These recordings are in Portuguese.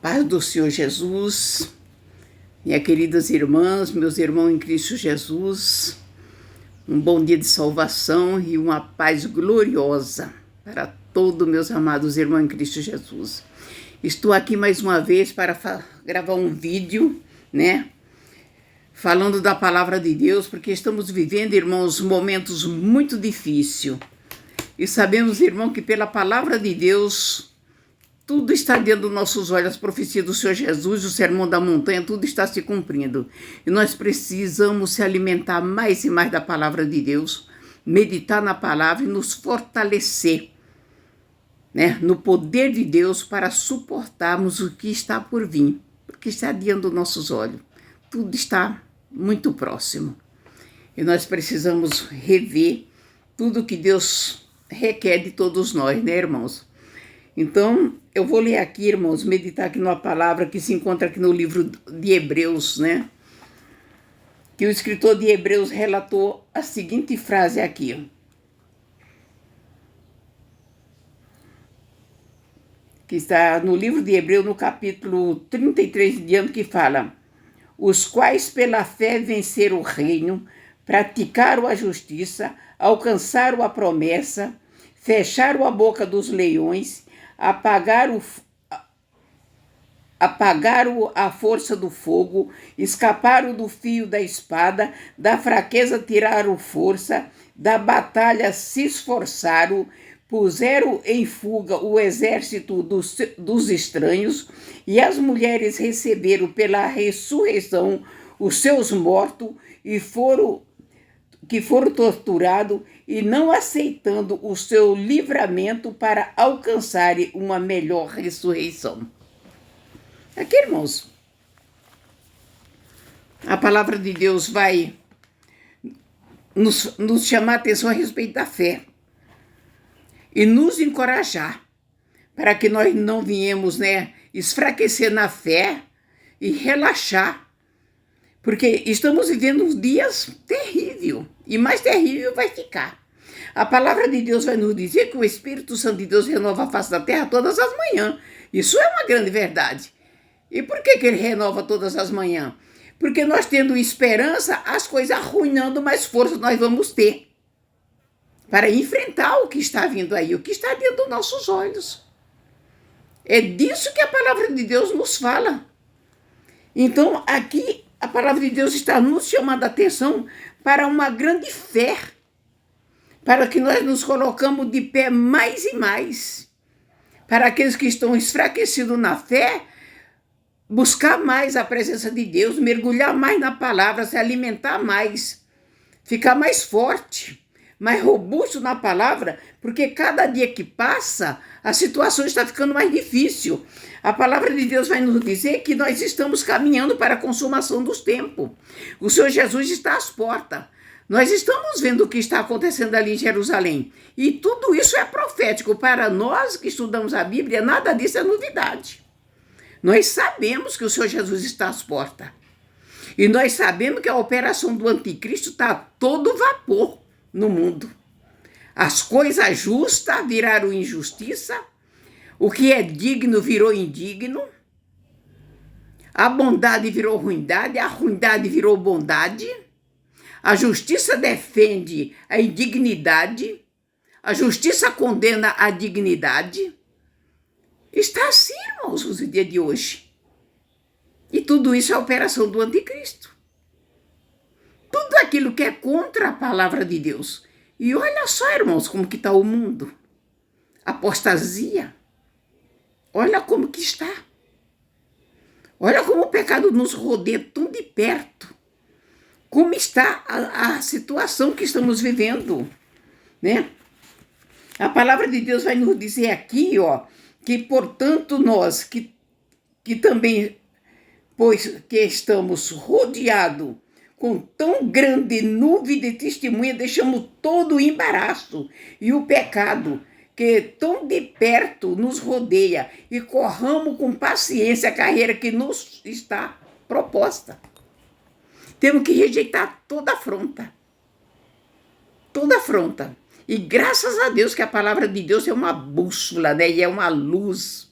paz do Senhor Jesus, minhas queridas irmãs, meus irmãos em Cristo Jesus, um bom dia de salvação e uma paz gloriosa para todos meus amados irmãos em Cristo Jesus. Estou aqui mais uma vez para gravar um vídeo, falando da palavra de Deus, porque estamos vivendo, irmãos, momentos muito difíceis. E sabemos, irmão, que pela palavra de Deus, tudo está dentro dos nossos olhos, as profecias do Senhor Jesus, o sermão da montanha, tudo está se cumprindo. E nós precisamos se alimentar mais e mais da palavra de Deus, meditar na palavra e nos fortalecer, no poder de Deus para suportarmos o que está por vir, porque está diante dos nossos olhos. Tudo está muito próximo. E nós precisamos rever tudo que Deus requer de todos nós, irmãos? Então, eu vou ler aqui, irmãos, meditar aqui numa palavra que se encontra aqui no livro de Hebreus, que o escritor de Hebreus relatou a seguinte frase aqui, que está no livro de Hebreus, no capítulo 33 de diante, que fala: os quais pela fé venceram o reino, praticaram a justiça, alcançaram a promessa, fecharam a boca dos leões, apagaram a força do fogo, escaparam do fio da espada, da fraqueza tiraram força, da batalha se esforçaram, puseram em fuga o exército dos estranhos, e as mulheres receberam pela ressurreição os seus mortos que foram torturados e não aceitando o seu livramento para alcançarem uma melhor ressurreição. Aqui, irmãos, a palavra de Deus vai nos chamar a atenção a respeito da fé e nos encorajar para que nós não venhamos, esfraquecer na fé e relaxar, porque estamos vivendo uns dias terríveis e mais terrível vai ficar. A palavra de Deus vai nos dizer que o Espírito Santo de Deus renova a face da terra todas as manhãs. Isso é uma grande verdade. E por que ele renova todas as manhãs? Porque nós tendo esperança, as coisas arruinando, mais força nós vamos ter para enfrentar o que está vindo aí, o que está dentro dos nossos olhos. É disso que a palavra de Deus nos fala. Então, aqui, a palavra de Deus está nos chamando a atenção para uma grande fé, para que nós nos colocamos de pé mais e mais, para aqueles que estão enfraquecidos na fé, buscar mais a presença de Deus, mergulhar mais na palavra, se alimentar mais, ficar mais forte, mais robusto na palavra, porque cada dia que passa, a situação está ficando mais difícil. A palavra de Deus vai nos dizer que nós estamos caminhando para a consumação dos tempos. O Senhor Jesus está às portas. Nós estamos vendo o que está acontecendo ali em Jerusalém. E tudo isso é profético. Para nós que estudamos a Bíblia, nada disso é novidade. Nós sabemos que o Senhor Jesus está às portas. E nós sabemos que a operação do anticristo está a todo vapor no mundo. As coisas justas viraram injustiça, o que é digno virou indigno, a bondade virou ruindade, a ruindade virou bondade, a justiça defende a indignidade, a justiça condena a dignidade. Está assim, irmãos, no dia de hoje. E tudo isso é a operação do anticristo. Tudo aquilo que é contra a palavra de Deus. E olha só, irmãos, como que está o mundo. Apostasia. Olha como que está. Olha como o pecado nos rodeia tão de perto. Como está a situação que estamos vivendo, A palavra de Deus vai nos dizer aqui, que portanto nós que também, pois que estamos rodeados com tão grande nuvem de testemunha, deixamos todo o embaraço e o pecado que tão de perto nos rodeia e corramos com paciência a carreira que nos está proposta. Temos que rejeitar toda afronta. Toda afronta. E graças a Deus que a palavra de Deus é uma bússola, e é uma luz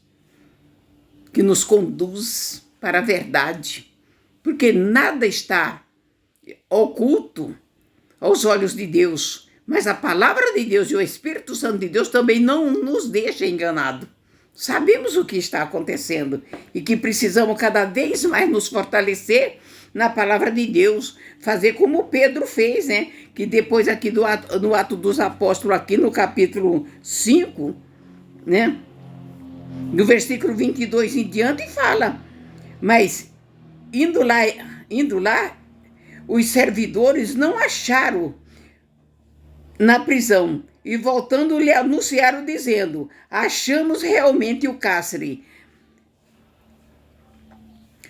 que nos conduz para a verdade, porque nada está oculto aos olhos de Deus, mas a palavra de Deus e o Espírito Santo de Deus também não nos deixa enganado. Sabemos o que está acontecendo e que precisamos cada vez mais nos fortalecer na palavra de Deus, fazer como Pedro fez, né? Que depois aqui no Ato dos Apóstolos, aqui no capítulo 5, né? Do versículo 22 em diante, fala, mas indo lá, os servidores não acharam na prisão, e voltando lhe anunciaram dizendo, achamos realmente o cárcere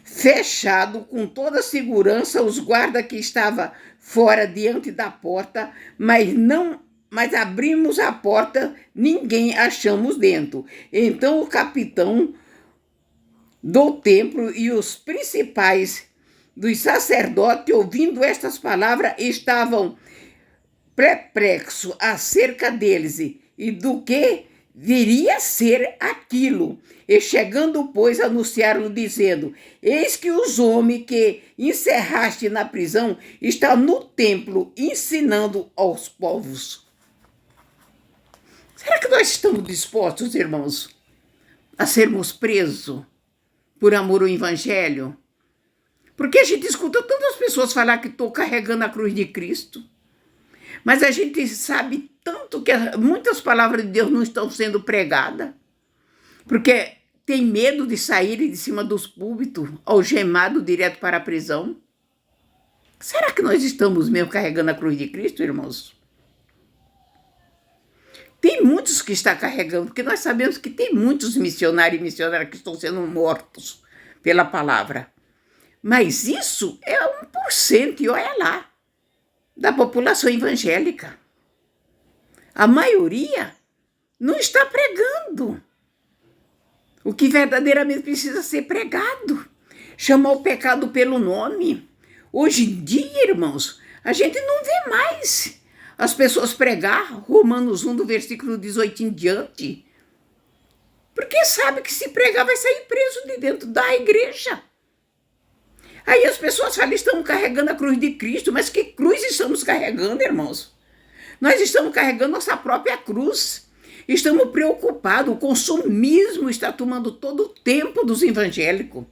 fechado com toda a segurança, os guardas que estavam fora diante da porta, mas abrimos a porta, ninguém achamos dentro. Então o capitão do templo e os principais dos sacerdotes, ouvindo estas palavras, estavam perplexos acerca deles e do que viria a ser aquilo. E chegando, pois, anunciaram dizendo, eis que os homens que encerraste na prisão estão no templo ensinando aos povos. Será que nós estamos dispostos, irmãos, a sermos presos por amor ao Evangelho? Porque a gente escuta tantas pessoas falar que estou carregando a cruz de Cristo, mas a gente sabe tanto que muitas palavras de Deus não estão sendo pregadas, porque tem medo de sair de cima dos púlpitos, algemado direto para a prisão. Será que nós estamos mesmo carregando a cruz de Cristo, irmãos? Tem muitos que estão carregando, porque nós sabemos que tem muitos missionários e missionárias que estão sendo mortos pela palavra. Mas isso é 1%, e olha lá, da população evangélica. A maioria não está pregando o que verdadeiramente precisa ser pregado. Chamar o pecado pelo nome. Hoje em dia, irmãos, a gente não vê mais as pessoas pregar Romanos 1, do versículo 18 em diante. Porque sabe que se pregar vai sair preso de dentro da igreja. Aí as pessoas falam, estamos carregando a cruz de Cristo, mas que cruz estamos carregando, irmãos? Nós estamos carregando nossa própria cruz. Estamos preocupados, o consumismo está tomando todo o tempo dos evangélicos.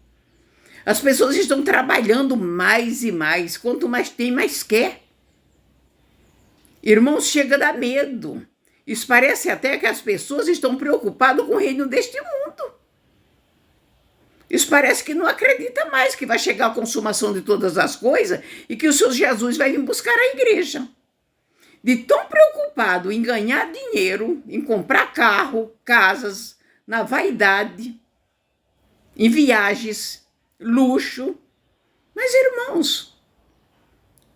As pessoas estão trabalhando mais e mais, quanto mais tem, mais quer. Irmãos, chega a dar medo. Isso parece até que as pessoas estão preocupadas com o reino deste mundo. Isso parece que não acredita mais que vai chegar a consumação de todas as coisas e que o seu Jesus vai vir buscar a igreja. De tão preocupado em ganhar dinheiro, em comprar carro, casas, na vaidade, em viagens, luxo. Mas, irmãos,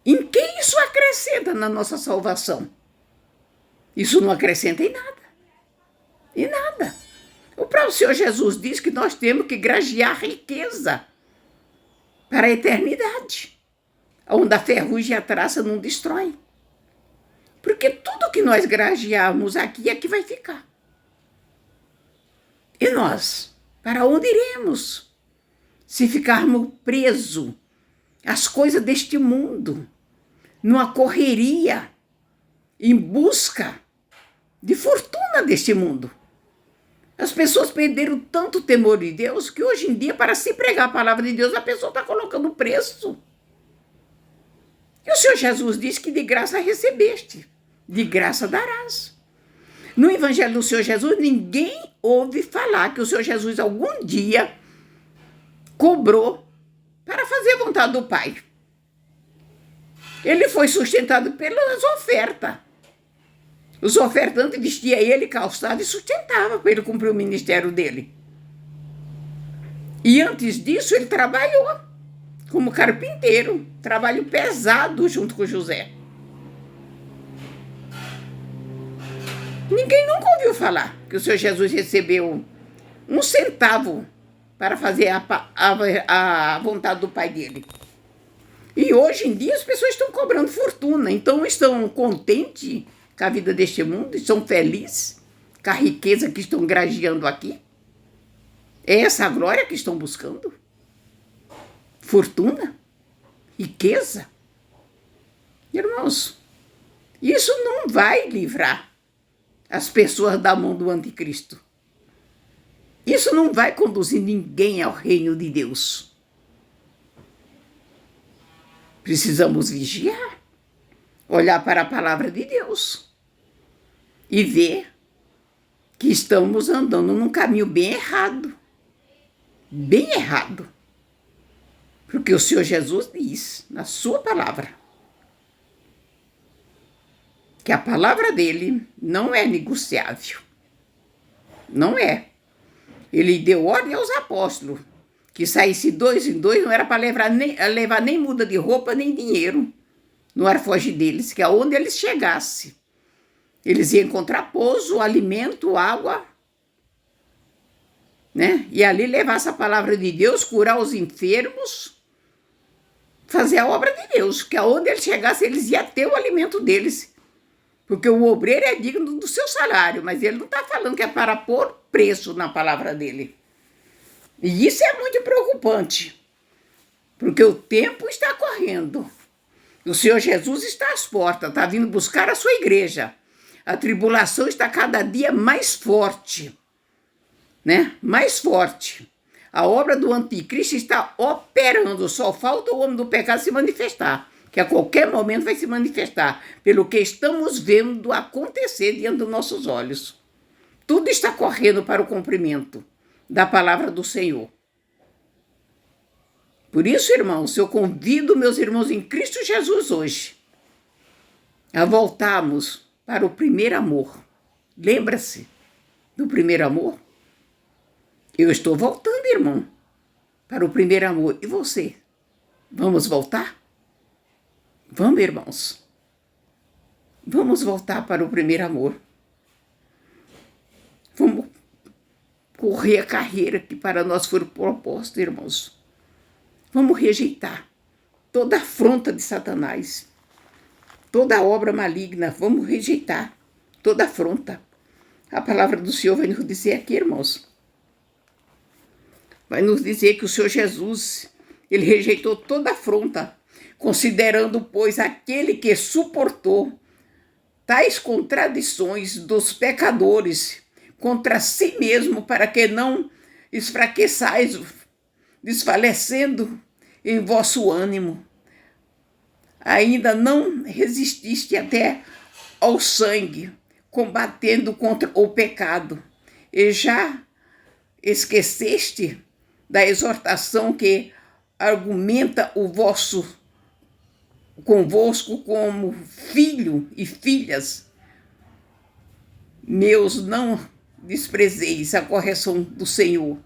em que isso acrescenta na nossa salvação? Isso não acrescenta em nada. Em nada. O próprio Senhor Jesus diz que nós temos que grajear riqueza para a eternidade, onde a ferrugem e a traça não destrói. Porque tudo que nós grajearmos aqui é que vai ficar. E nós, para onde iremos? Se ficarmos presos às coisas deste mundo, numa correria, em busca de fortuna deste mundo. As pessoas perderam tanto o temor de Deus que hoje em dia, para se pregar a palavra de Deus, a pessoa está colocando preço. E o Senhor Jesus disse que de graça recebeste, de graça darás. No Evangelho do Senhor Jesus, ninguém ouve falar que o Senhor Jesus algum dia cobrou para fazer a vontade do Pai. Ele foi sustentado pelas ofertas. Os ofertantes vestiam ele calçado e sustentavam para ele cumprir o ministério dele. E antes disso, ele trabalhou como carpinteiro, trabalho pesado junto com José. Ninguém nunca ouviu falar que o Senhor Jesus recebeu 1 centavo para fazer a vontade do Pai dele. E hoje em dia as pessoas estão cobrando fortuna, então estão contentes com a vida deste mundo, estão felizes com a riqueza que estão grajeando aqui. É essa a glória que estão buscando? Fortuna? Riqueza? Irmãos, isso não vai livrar as pessoas da mão do anticristo. Isso não vai conduzir ninguém ao reino de Deus. Precisamos vigiar, olhar para a palavra de Deus e ver que estamos andando num caminho bem errado. Bem errado. Porque o Senhor Jesus diz na sua palavra que a palavra dele não é negociável. Não é. Ele deu ordem aos apóstolos que saísse 2 em 2, não era para levar nem muda de roupa, nem dinheiro no arfoge deles, que aonde eles chegassem, eles iam encontrar pouso, alimento, água, né? E ali levar essa palavra de Deus, curar os enfermos, fazer a obra de Deus, que aonde eles chegassem, eles iam ter o alimento deles. Porque o obreiro é digno do seu salário, mas ele não está falando que é para pôr preço na palavra dele. E isso é muito preocupante, porque o tempo está correndo. O Senhor Jesus está às portas, está vindo buscar a sua igreja. A tribulação está cada dia mais forte, né? Mais forte. A obra do anticristo está operando, só falta o homem do pecado se manifestar, que a qualquer momento vai se manifestar, pelo que estamos vendo acontecer diante dos nossos olhos. Tudo está correndo para o cumprimento da palavra do Senhor. Por isso, irmãos, eu convido meus irmãos em Cristo Jesus hoje a voltarmos para o primeiro amor. Lembra-se do primeiro amor? Eu estou voltando, irmão, para o primeiro amor. E você? Vamos voltar? Vamos, irmãos. Vamos voltar para o primeiro amor. Vamos correr a carreira que para nós foi proposta, irmãos. Vamos rejeitar toda afronta de Satanás, toda obra maligna. Vamos rejeitar toda afronta. A palavra do Senhor vai nos dizer aqui, irmãos. Vai nos dizer que o Senhor Jesus, ele rejeitou toda afronta, considerando, pois, aquele que suportou tais contradições dos pecadores contra si mesmo, para que não esfraqueçais, desfalecendo em vosso ânimo. Ainda não resististe até ao sangue, combatendo contra o pecado, e já esqueceste da exortação que argumenta o vosso convosco como filho e filhas. Meus, não desprezeis a correção do Senhor.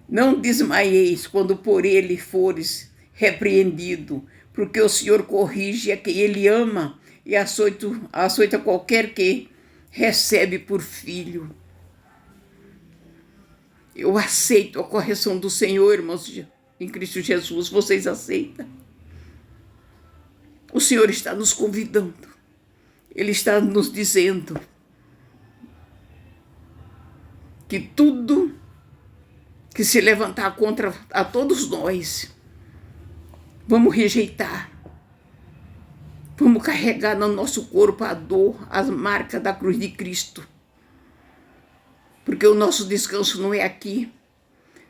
Não desmaieis quando por ele fores repreendido, porque o Senhor corrige a quem ele ama e açoita qualquer que recebe por filho. Eu aceito a correção do Senhor, irmãos, em Cristo Jesus. Vocês aceitam? O Senhor está nos convidando. Ele está nos dizendo que tudo que se levantar contra a todos nós, vamos rejeitar. Vamos carregar no nosso corpo a dor, as marcas da cruz de Cristo. Porque o nosso descanso não é aqui.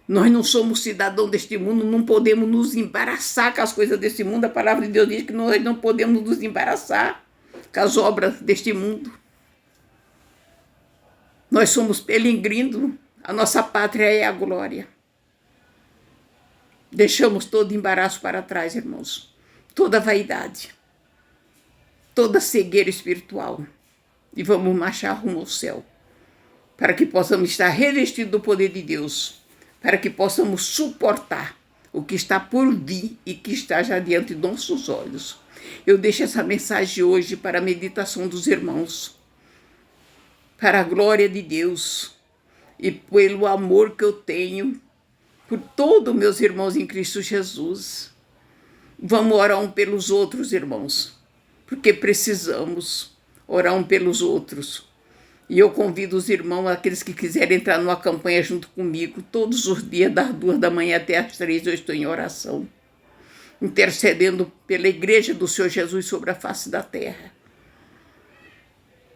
Nós não somos cidadãos deste mundo, não podemos nos embaraçar com as coisas deste mundo. A palavra de Deus diz que nós não podemos nos embaraçar com as obras deste mundo. Nós somos peregrinos, a nossa pátria é a glória. Deixamos todo embaraço para trás, irmãos. Toda vaidade, toda cegueira espiritual. E vamos marchar rumo ao céu, para que possamos estar revestidos do poder de Deus, para que possamos suportar o que está por vir e que está já diante de nossos olhos. Eu deixo essa mensagem hoje para a meditação dos irmãos, para a glória de Deus e pelo amor que eu tenho por todos meus irmãos em Cristo Jesus. Vamos orar um pelos outros, irmãos, porque precisamos orar um pelos outros. E eu convido os irmãos, aqueles que quiserem entrar numa campanha junto comigo, todos os dias, das 2 da manhã até as 3, eu estou em oração, intercedendo pela igreja do Senhor Jesus sobre a face da terra.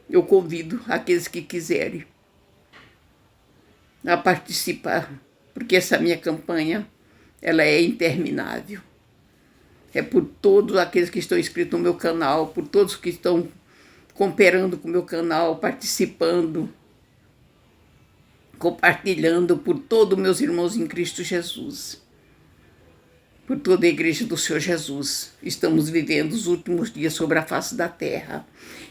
Eu convido aqueles que quiserem a participar, porque essa minha campanha, ela é interminável. É por todos aqueles que estão inscritos no meu canal, por todos que estão cooperando com o meu canal, participando, compartilhando, por todos meus irmãos em Cristo Jesus, por toda a igreja do Senhor Jesus. Estamos vivendo os últimos dias sobre a face da terra.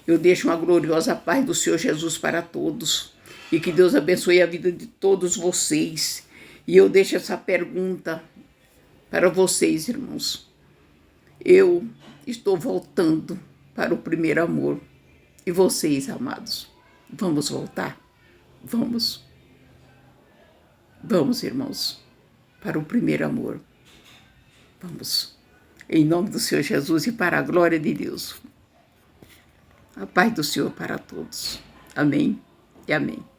Eu deixo uma gloriosa paz do Senhor Jesus para todos e que Deus abençoe a vida de todos vocês. E eu deixo essa pergunta para vocês, irmãos. Eu estou voltando para o primeiro amor. E vocês, amados, vamos voltar? Vamos. Vamos, irmãos, para o primeiro amor. Vamos. Em nome do Senhor Jesus e para a glória de Deus. A paz do Senhor para todos. Amém e amém.